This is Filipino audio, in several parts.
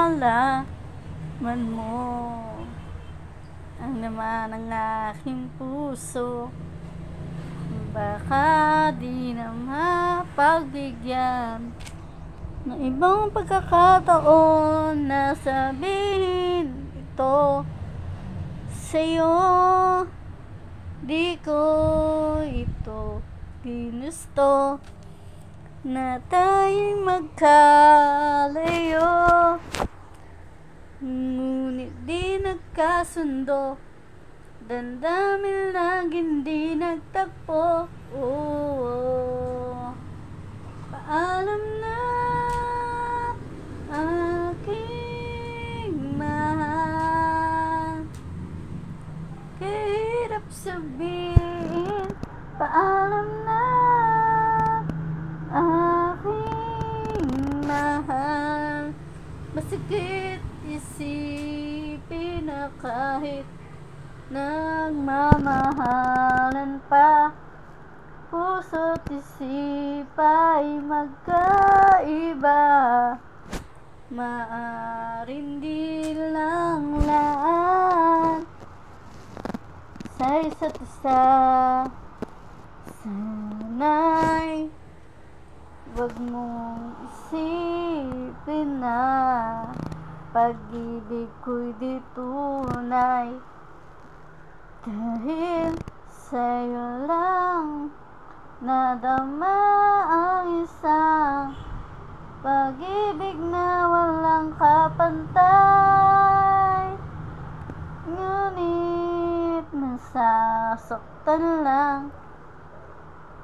malaman mo ang naman ng aking puso. Baka di na mapagbigyan ng ibang pagkakataon na sabihin ito sa'yo. Di ko ito ginusto na tayong magkalayo, ngunit di nagkasundo, damdamin lang hindi nagtagpo. Paalam na aking mahal, kahirap sabihin paalam na aking mahal. Masakit isipin na kahit nagmamahalan pa, puso't isip ay magkaiba. Maaaring di lang laan sa isa't isa. Sana'y wag mong isipin na pag-ibig ko'y di tunay, dahil sa'yo lang nadama ang isang pag-ibig na walang kapantay. Ngunit nasasaktan lang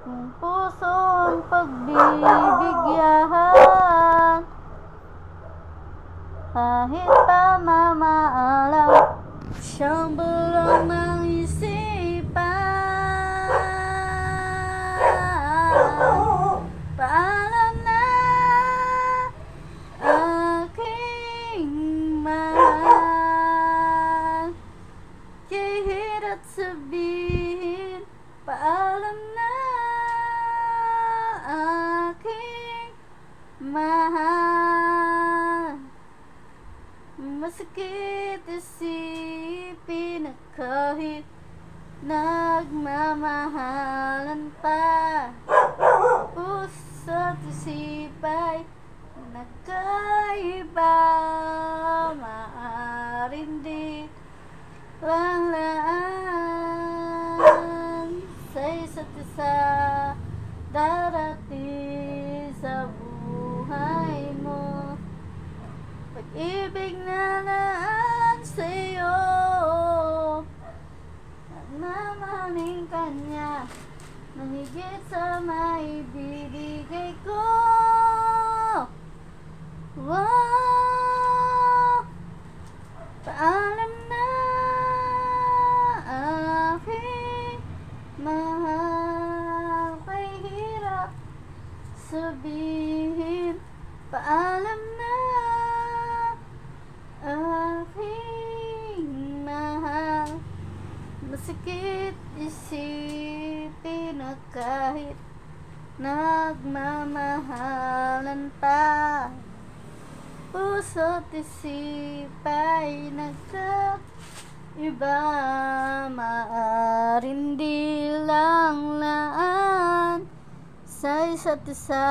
kung puso ang pagbibigyan, kahit pa mamaalam siyang bulong ng isipan. Paalam na aking mahal, kahirap sabihin paalam na aking mahal. Masakit isipin na kahit nagmamahalan pa, puso't isip ay nagkaiba. Maaaring di lang laan sa isa't isa, darating sa buhay mo pag-ibig na laan sa'yo. Nagmamahaling kanya nang higit sa maibibigay ko. Paalam na aking mahal, kahirap sabihin paalam na aking mahal. Masakit isipin na kahit nagmamahalan pa, puso't isip ay nagkaiba. Maaaring di lang laan sa isa't isa.